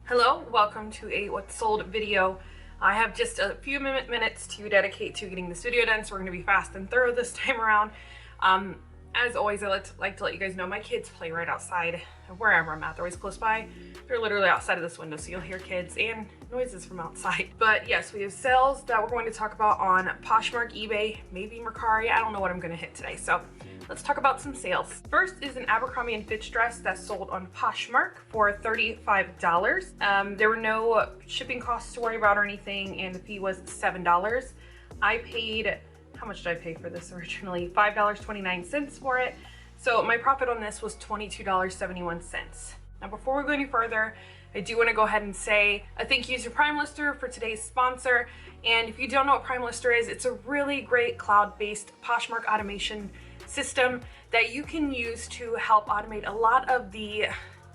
Hello, welcome to a what's sold video. I have just a few minutes to dedicate to getting this video done, so we're going to be fast and thorough this time around. As always, I like to let you guys know my kids play right outside wherever I'm at. They're always close by. They're literally outside of this window, so you'll hear kids and noises from outside. But yes, we have sales that we're going to talk about on Poshmark, eBay, maybe Mercari. I don't know what I'm going to hit today, so let's talk about some sales. First is an Abercrombie & Fitch dress that sold on Poshmark for $35. There were no shipping costs to worry about or anything, and the fee was $7. I paid, how much did I pay for this originally? $5.29 for it. So my profit on this was $22.71. Now before we go any further, I do want to go ahead and say a thank you to Prime Lister for today's sponsor. And if you don't know what Prime Lister is, it's a really great cloud-based Poshmark automation system that you can use to help automate a lot of the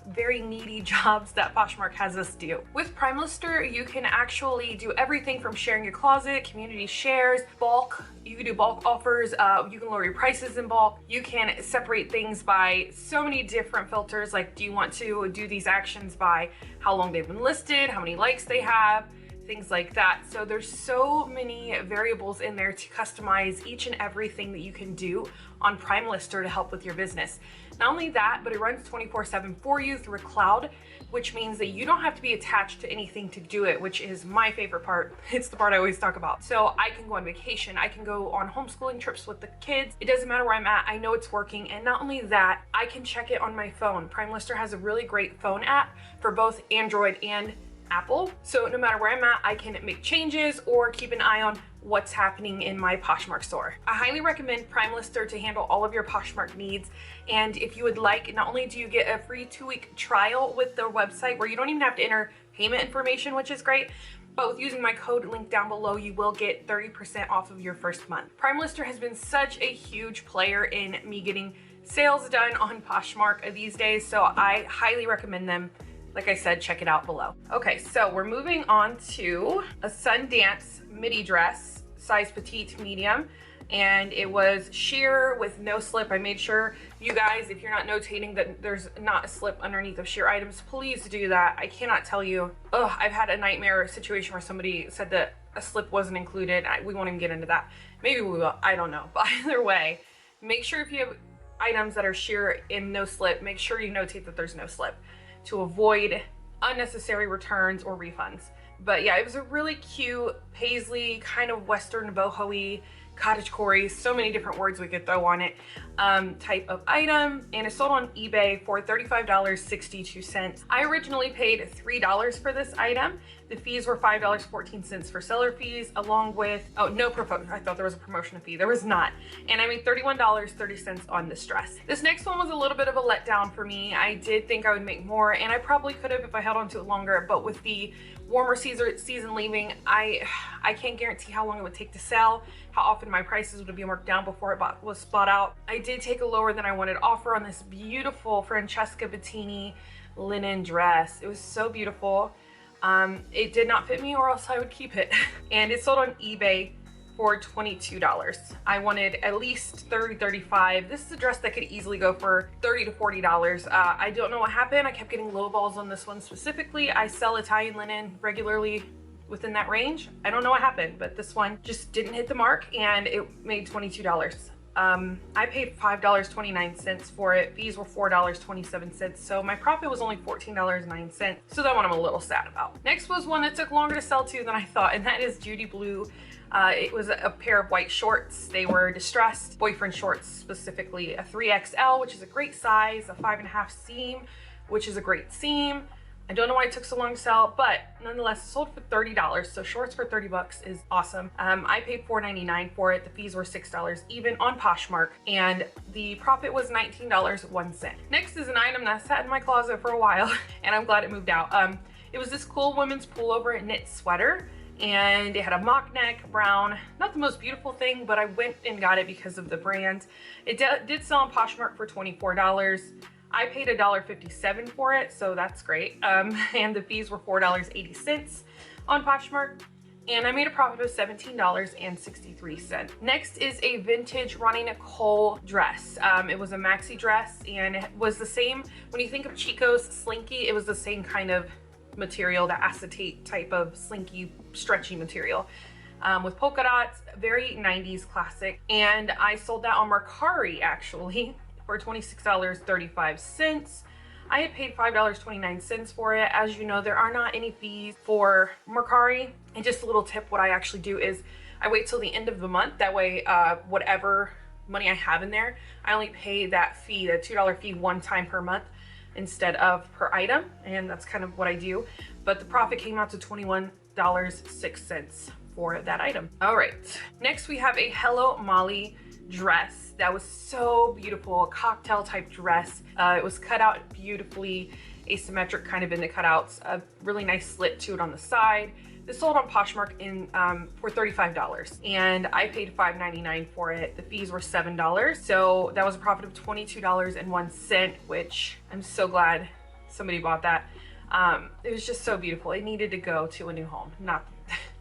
very needy jobs that Poshmark has us do. With Prime Lister, you can actually do everything from sharing your closet, community shares, bulk. You can do bulk offers. You can lower your prices in bulk. You can separate things by so many different filters. Like, do you want to do these actions by how long they've been listed, how many likes they have, things like that. So there's so many variables in there to customize each and everything that you can do on Prime Lister to help with your business. Not only that, but it runs 24/7 for you through a cloud, which means that you don't have to be attached to anything to do it, which is my favorite part. It's the part I always talk about. So I can go on vacation, I can go on homeschooling trips with the kids. It doesn't matter where I'm at, I know it's working. And not only that, I can check it on my phone. Prime Lister has a really great phone app for both Android and Apple. So no matter where I'm at, I can make changes or keep an eye on what's happening in my Poshmark store. I highly recommend Prime Lister to handle all of your Poshmark needs. And if you would like, not only do you get a free 2-week trial with their website where you don't even have to enter payment information, which is great, but with using my code link down below, you will get 30% off of your first month. Prime Lister has been such a huge player in me getting sales done on Poshmark these days, so I highly recommend them. Like I said, check it out below. Okay, so we're moving on to a Sundance midi dress, size petite medium, and it was sheer with no slip. I made sure you guys, if you're not notating that there's not a slip underneath of sheer items, please do that. I cannot tell you, I've had a nightmare situation where somebody said that a slip wasn't included. We won't even get into that. Maybe we will, I don't know. But either way, make sure if you have items that are sheer and no slip, make sure you notate that there's no slip, to avoid unnecessary returns or refunds. But yeah, it was a really cute paisley, kind of Western boho-y, cottagecore, so many different words we could throw on it, type of item, and it sold on eBay for $35.62. I originally paid $3 for this item. The fees were $5.14 for seller fees, along with, I thought there was a promotion fee. There was not. And I made $31.30 on this dress. This next one was a little bit of a letdown for me. I did think I would make more, and I probably could have if I held on to it longer, but with the warmer season leaving, I can't guarantee how long it would take to sell, how often my prices would be marked down before it was bought out. I did take a lower than I wanted offer on this beautiful Francesca Battini linen dress. It was so beautiful. It did not fit me, or else I would keep it. And it sold on eBay for $22. I wanted at least $30, $35. This is a dress that could easily go for $30 to $40. I don't know what happened. I kept getting low balls on this one specifically. I sell Italian linen regularly within that range. I don't know what happened, but this one just didn't hit the mark, and it made $22. I paid $5.29 for it. Fees were $4.27. So my profit was only $14.09. So that one I'm a little sad about. Next was one that took longer to sell to than I thought, and that is Judy Blue. It was a pair of white shorts. They were distressed boyfriend shorts, specifically a 3XL, which is a great size, a 5.5 seam, which is a great seam. I don't know why it took so long to sell, but nonetheless, it sold for $30. So shorts for 30 bucks is awesome. I paid $4.99 for it. The fees were $6 even on Poshmark, and the profit was $19.01. Next is an item that sat in my closet for a while, and I'm glad it moved out. It was this cool women's pullover knit sweater, and it had a mock neck, brown, not the most beautiful thing, but I went and got it because of the brand. It did sell on Poshmark for $24. I paid $1.57 for it, so that's great. And the fees were $4.80 on Poshmark. And I made a profit of $17.63. Next is a vintage Ronnie Nicole dress. It was a maxi dress, and it was the same, when you think of Chico's Slinky, it was the same kind of material, that acetate type of slinky, stretchy material. With polka dots, very 90s classic. And I sold that on Mercari actually for $26.35. I had paid $5.29 for it. As you know, there are not any fees for Mercari. And just a little tip, what I actually do is I wait till the end of the month. That way, whatever money I have in there, I only pay that fee, the $2 fee, one time per month instead of per item. And that's kind of what I do. But the profit came out to $21.06 for that item. All right, next we have a Hello Molly dress that was so beautiful, a cocktail type dress. It was cut out beautifully, asymmetric kind of in the cutouts, a really nice slit to it on the side. This sold on Poshmark for $35 and I paid $5.99 for it. The fees were $7, so that was a profit of $22.01, which I'm so glad somebody bought that. It was just so beautiful. It needed to go to a new home, not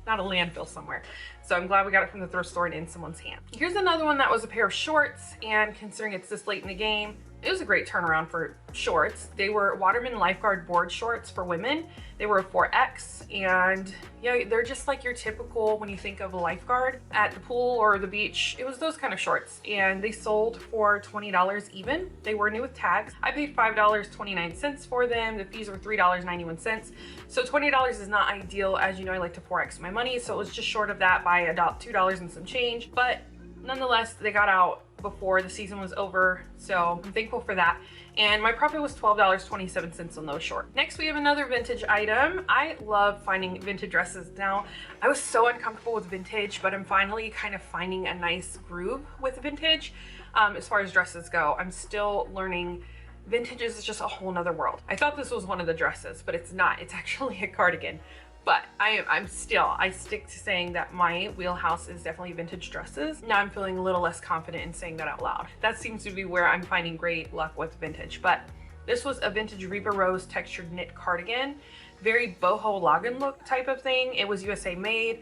a landfill somewhere. So I'm glad we got it from the thrift store and in someone's hand. Here's another one that was a pair of shorts, and considering it's this late in the game, it was a great turnaround for shorts. They were Waterman Lifeguard board shorts for women. They were a 4X, and yeah, they're just like your typical, when you think of a lifeguard at the pool or the beach, it was those kind of shorts. And they sold for $20 even. They were new with tags. I paid $5.29 for them. The fees were $3.91. So $20 is not ideal. As you know, I like to 4X my money. So it was just short of that by $2 and some change. But nonetheless, they got out before the season was over, so I'm thankful for that. And my profit was $12.27 on those shorts. Next, we have another vintage item. I love finding vintage dresses. Now, I was so uncomfortable with vintage, but I'm finally kind of finding a nice groove with vintage. As far as dresses go, I'm still learning. Vintage is just a whole nother world. I thought this was one of the dresses, but it's not. It's actually a cardigan. But I stick to saying that my wheelhouse is definitely vintage dresses. Now I'm feeling a little less confident in saying that out loud. That seems to be where I'm finding great luck with vintage. But this was a vintage Reba Rose textured knit cardigan. Very boho login look type of thing. It was USA made.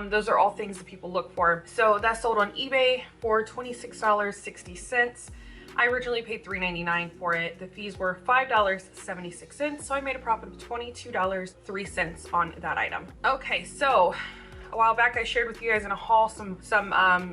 Those are all things that people look for. So that sold on eBay for $26.60. I originally paid $3.99 for it. The fees were $5.76, so I made a profit of $22.03 on that item. Okay, so a while back I shared with you guys in a haul some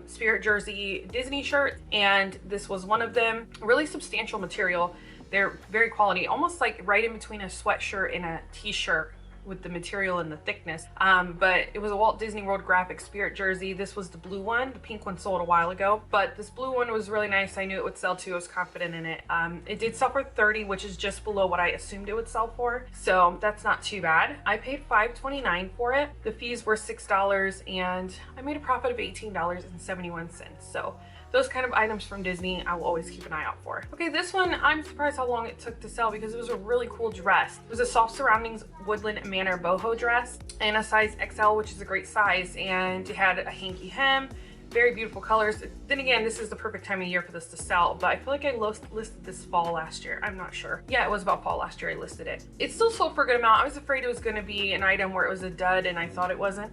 Spirit Jersey Disney shirts, and this was one of them. Really substantial material. They're very quality, almost like right in between a sweatshirt and a t-shirt with the material and the thickness. But it was a Walt Disney World graphic Spirit jersey. This was the blue one. The pink one sold a while ago, but this blue one was really nice. I knew it would sell too. I was confident in it. It did sell for $30, which is just below what I assumed it would sell for. So that's not too bad. I paid $5.29 for it. The fees were $6 and I made a profit of $18.71. So those kind of items from Disney, I will always keep an eye out for. Okay, this one, I'm surprised how long it took to sell because it was a really cool dress. It was a soft surroundings Woodland Manor boho dress in a size XL, which is a great size, and it had a hanky hem, very beautiful colors. Then again, this is the perfect time of year for this to sell, but I feel like I listed this fall last year. I'm not sure. Yeah, it was about fall last year I listed it. It still sold for a good amount. I was afraid it was gonna be an item where it was a dud and I thought it wasn't.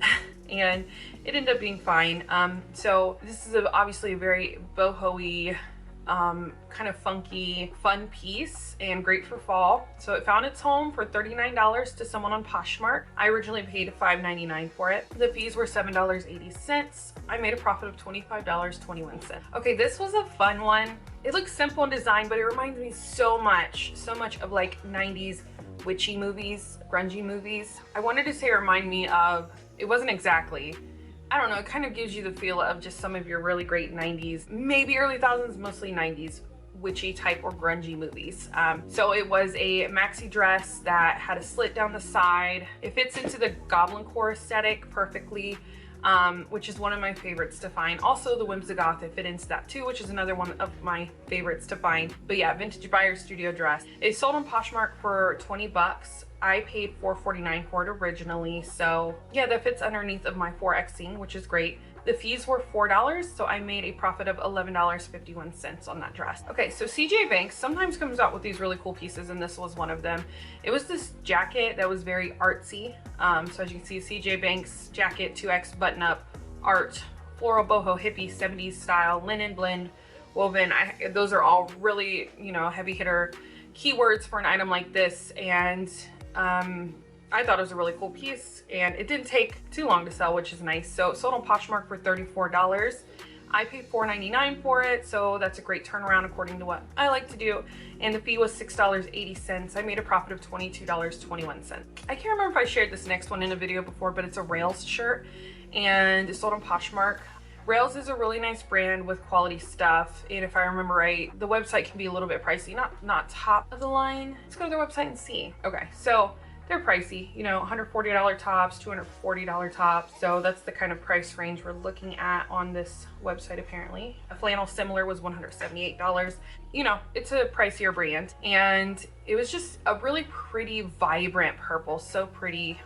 And it ended up being fine. So this is obviously a very boho-y, kind of funky, fun piece and great for fall. So it found its home for $39 to someone on Poshmark. I originally paid $5.99 for it. The fees were $7.80. I made a profit of $25.21. Okay, this was a fun one. It looks simple in design, but it reminds me so much of like 90s witchy movies, grungy movies. I wanted to say remind me of, it wasn't exactly, I don't know, it kind of gives you the feel of just some of your really great 90s, maybe early thousands, mostly 90s witchy type or grungy movies. So it was a maxi dress that had a slit down the side. It fits into the Goblin Core aesthetic perfectly, which is one of my favorites to find. Also the Whimsigoth, it fit into that too, which is another one of my favorites to find. But yeah, vintage buyer studio dress. It sold on Poshmark for 20 bucks. I paid $4.49 for it originally. So yeah, that fits underneath of my 4Xing, which is great. The fees were $4, so I made a profit of $11.51 on that dress. Okay, so CJ Banks sometimes comes out with these really cool pieces, and this was one of them. It was this jacket that was very artsy. So as you can see, CJ Banks jacket, 2X button up, art, floral boho hippie 70s style, linen blend, woven. Those are all really, you know, heavy hitter keywords for an item like this. And I thought it was a really cool piece, and it didn't take too long to sell, which is nice. So it sold on Poshmark for $34. I paid $4.99 for it, so that's a great turnaround according to what I like to do. And the fee was $6.80. I made a profit of $22.21. I can't remember if I shared this next one in a video before, but it's a Rails shirt, and it's sold on Poshmark. Rails is a really nice brand with quality stuff, and if I remember right, the website can be a little bit pricey, not top of the line. Let's go to their website and see. Okay, so they're pricey, you know, $140 tops, $240 tops. So that's the kind of price range we're looking at on this website apparently. A flannel similar was $178. You know, it's a pricier brand, and it was just a really pretty vibrant purple, so pretty.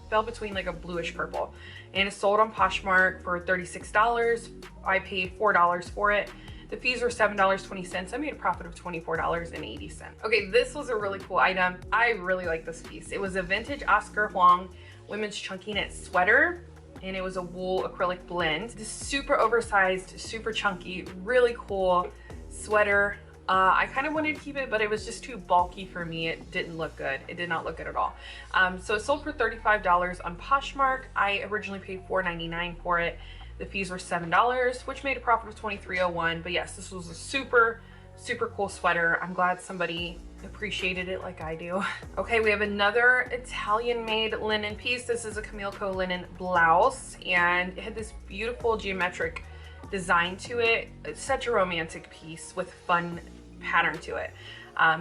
Fell between like a bluish purple, and it's sold on Poshmark for $36. I paid $4 for it. The fees were $7.20. I made a profit of $24.80. Okay, this was a really cool item. I really like this piece. It was a vintage Oscar Huang women's chunky knit sweater, and it was a wool acrylic blend. This super oversized, super chunky, really cool sweater. I kind of wanted to keep it, but it was just too bulky for me. It didn't look good. It did not look good at all. So it sold for $35 on Poshmark. I originally paid $4.99 for it. The fees were $7, which made a profit of $23.01. But yes, this was a super, super cool sweater. I'm glad somebody appreciated it like I do. Okay, we have another Italian-made linen piece. This is a Camille linen blouse, and it had this beautiful geometric design to it. It's such a romantic piece with fun pattern to it.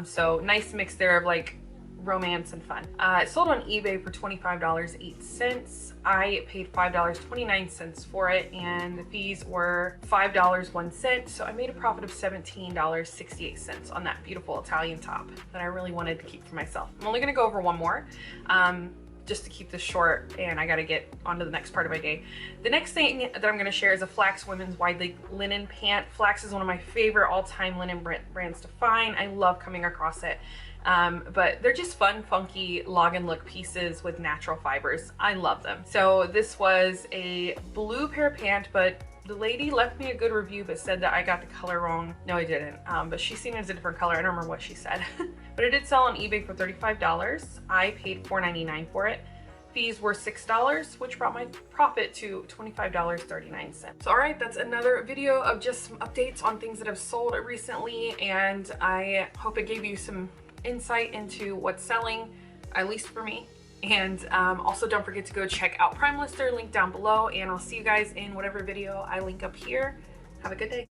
So nice mix there of like romance and fun. It sold on eBay for $25.08. I paid $5.29 for it, and the fees were $5.01. So I made a profit of $17.68 on that beautiful Italian top that I really wanted to keep for myself. I'm only gonna go over one more, just to keep this short, and I gotta get onto the next part of my day. The next thing that I'm gonna share is a Flax women's wide leg linen pant. Flax is one of my favorite all-time linen brands to find. I love coming across it. But they're just fun, funky log and look pieces with natural fibers. I love them. So this was a blue pair of pant, but the lady left me a good review but said that I got the color wrong. No, I didn't. But she seen it as a different color. I don't remember what she said. But it did sell on eBay for $35. I paid $4.99 for it. Fees were $6, which brought my profit to $25.39. So all right, that's another video of just some updates on things that have sold recently, and I hope it gave you some insight into what's selling, at least for me. And also don't forget to go check out Prime Lister, link down below, and I'll see you guys in whatever video I link up here. Have a good day.